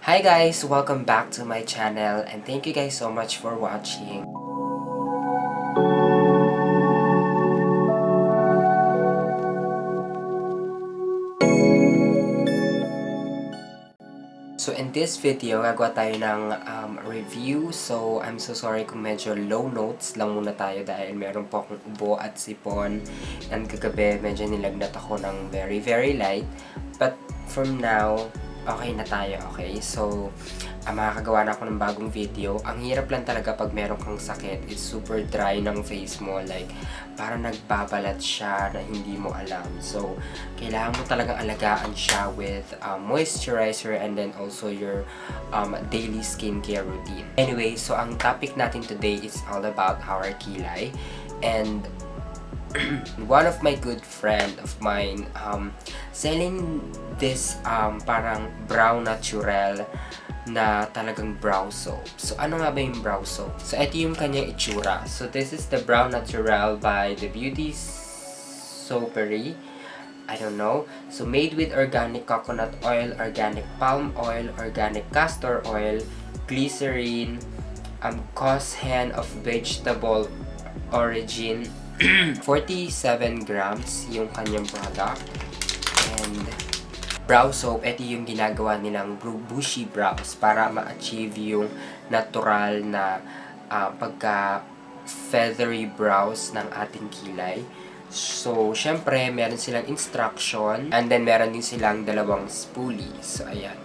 Hi guys! Welcome back to my channel and thank you guys so much for watching. So in this video, gagawa tayo ng review. So I'm so sorry kung medyo low notes lang muna tayo dahil meron po akong ubo at sipon. And kagabi, medyo nilagnat ako ng very light. But from now, okay na tayo, okay? So, makakagawa na ako ng bagong video. Ang hirap lang talaga pag meron kang sakit. It's super dry ng face mo. Like, parang nagbabalat siya na hindi mo alam. So, kailangan mo talagang alagaan siya with moisturizer and then also your daily skincare routine. Anyway, so ang topic natin today is all about our kilay. And one of my good friend of mine selling this parang brow natural na talagang brow soap. So ano nga ba yung brow soap? So ito yung kanyang itsura. So this is the brow natural by the Beauty Soapery. I don't know. So made with organic coconut oil, organic palm oil, organic castor oil, glycerin, coshen of vegetable origin, 47 grams yung kanyang product. And brow soap, ito yung ginagawa nilang bushy brows para ma-achieve yung natural na pagka feathery brows ng ating kilay. So, syempre, meron silang instruction and then meron din silang dalawang spoolie. So, ayan.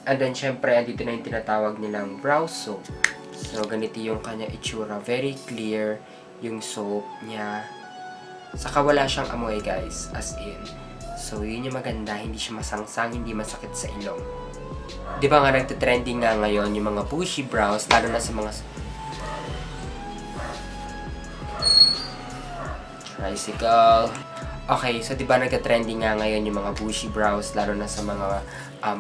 And then, syempre, andito na yung tinatawag nilang brow soap. So, ganito yung kanya itsura. Very clear yung soap niya. Saka wala siyang amoy, guys. As in. So, yun yung maganda. Hindi siya masangsang, hindi masakit sa ilong. Di ba nga nagtitrending nga ngayon yung mga bushy brows, lalo na sa mga tricycle. Okay, so di ba nagtitrending nga ngayon yung mga bushy brows, lalo na sa mga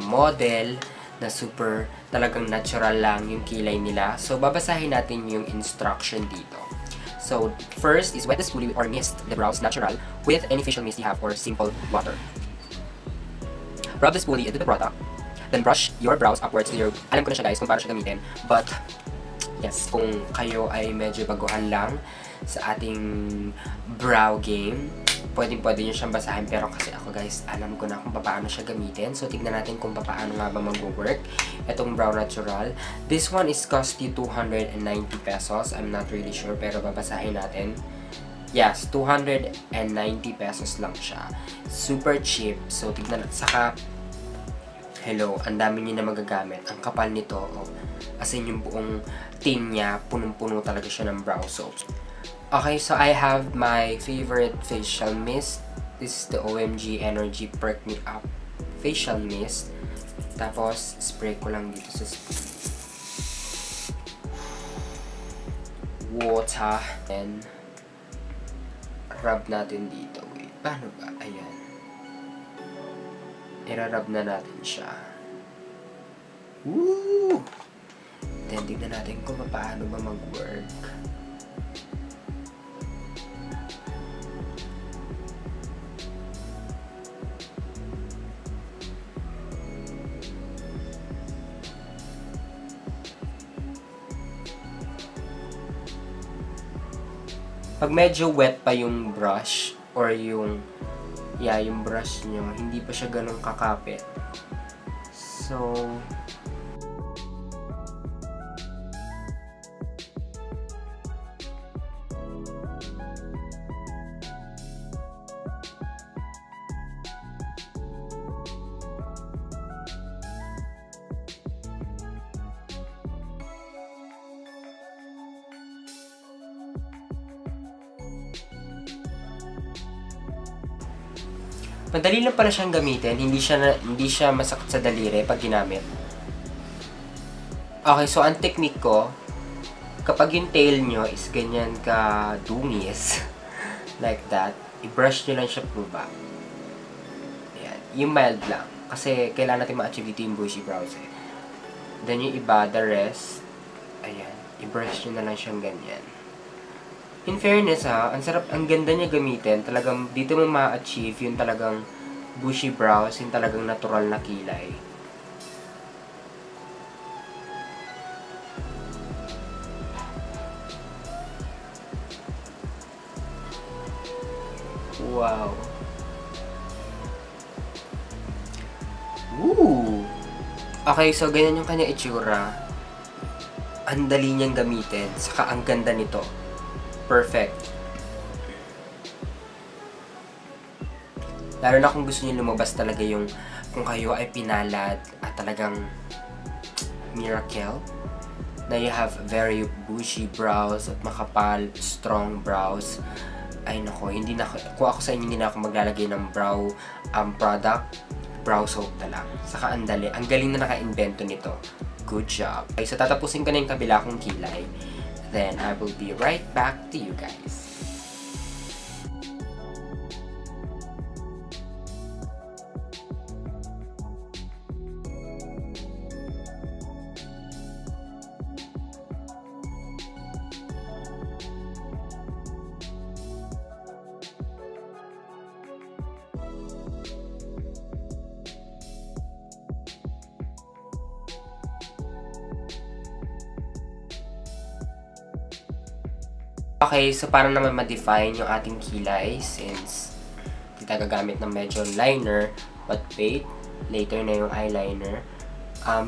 model na super talagang natural lang yung kilay nila. So, babasahin natin yung instruction dito. So, first is wet the spoolie or mist the brows natural with any facial mist you have or simple water. Rub the spoolie into the product. Then brush your brows upwards to your... Alam ko na siya guys kung paano siya gamitin. But, yes, kung kayo ay medyo baguhan lang sa ating brow game, pwede nyo siyang basahin. Pero kasi ako guys, alam ko na kung paano siya gamitin. So, tignan natin kung paano nga ba mag-work itong brow natural. This one is cost you 290 pesos. I'm not really sure, pero babasahin natin. Yes, 290 pesos lang siya. Super cheap. So, tignan natin. Saka, hello, ang dami niyo na magagamit. Ang kapal nito, oh, as in yung buong tin niya, punong-puno talaga siya ng brow soap. Okay, so I have my favorite facial mist. This is the OMG Energy Perk Me Up Facial Mist. Tapos, spray ko lang dito sa water. And rub natin dito. Wait, paano ba? Ayan. Irarub na natin siya. Woo! Then, tignan natin kung paano ba mag-work. Pag medyo wet pa yung brush or yung brush nyo, hindi pa siya ganun kakapit. So, madali lang pala siyang gamitin, hindi siya masakit sa daliri pag ginamit. Okay, so ang technique ko, kapag yung tail nyo is ganyan ka dungis, like that, i-brush nyo lang siya pababa. Ayan, yung mild lang. Kasi kailangan natin ma-achieve dito yung bushy brows eh. Then yung iba, the rest, ayan, i-brush nyo na lang siyang ganyan. In fairness ang ganda niya gamitin. Talagang dito mo ma-achieve yung talagang bushy brows, yung talagang natural na kilay. Wow. Ooh. Okay, so ganyan yung kanya itsura. Ang dali niyang gamitin, saka ang ganda nito. Perfect. Lalo na kung gusto niyo lumabas talaga yung kung kayo ay pinalad at talagang miracle na you have very bushy brows at makapal, strong brows. Ay nako, hindi na kung ako sa inyo hindi na ako maglalagay ng brow product, brow soap na lang. Saka ang dali, ang galing na naka-invento nito. Good job. Okay, so tatapusin ko na yung kabila kong kilay. Then I will be right back to you guys. Okay, so para naman ma-define yung ating kilay, since hindi tayo gagamit ng medyo liner, but wait, later na yung eyeliner,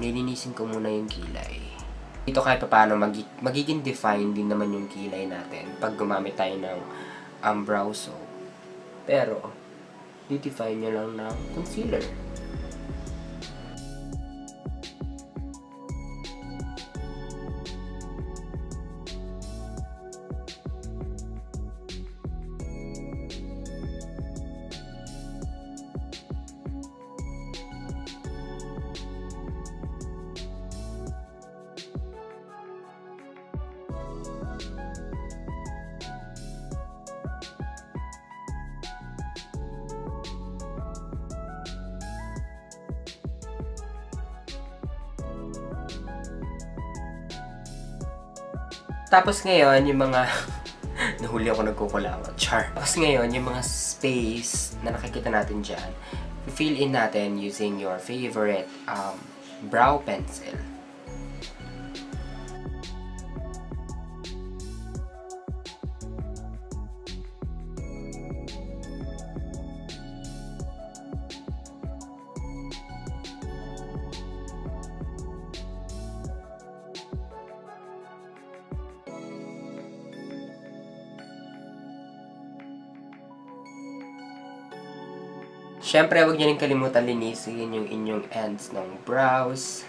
lilinisin ko muna yung kilay. Dito kahit paano, magiging define din naman yung kilay natin pag gumamit tayo ng brow soap. Pero, di-define nyo lang ng concealer. Tapos ngayon, yung mga nahuli ako nagkukulawat. Char. Tapos ngayon, yung mga space na nakikita natin dyan, fill in natin using your favorite brow pencil. Siyempre, huwag niyo rin kalimutan linisin yung inyong ends ng brows.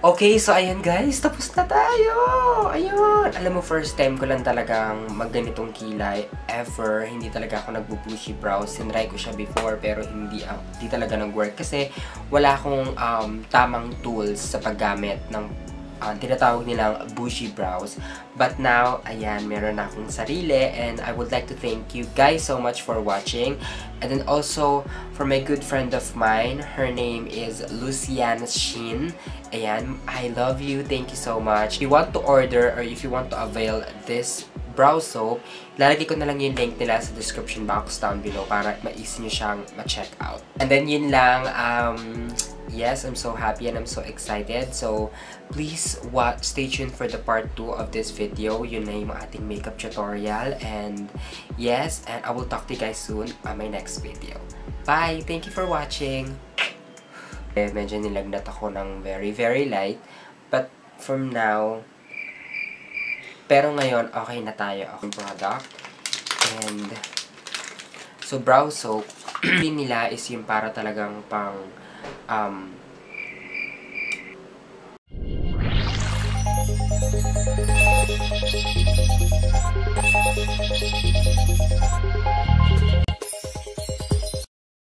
Okay, so ayan guys, tapos na tayo! Ayun! Alam mo, first time ko lang talagang magganitong kilay ever. Hindi talaga ako nagbu-bushy brows. Sinry ko siya before pero hindi talaga nag-work kasi wala akong tamang tools sa paggamit ng tinatawag nilang bushy brows. But now, ayan, meron na akong sarili and I would like to thank you guys so much for watching. And then also, for my good friend of mine, her name is Luciana Shin. Ayan, I love you. Thank you so much. If you want to order or if you want to avail this brow soap, lalagay ko na lang yung link nila sa description box down below para ma-easy nyo siyang ma-check out. And then yun lang, yes, I'm so happy and I'm so excited. So, please stay tuned for the part 2 of this video. Yun na yung ating makeup tutorial. And yes, and I will talk to you guys soon on my next video. Bye! Thank you for watching! Medyo nilagnat ako ng very, very light. But from now, pero ngayon, okay na tayo akong product. And, so brow soap, nila is yung para talagang pang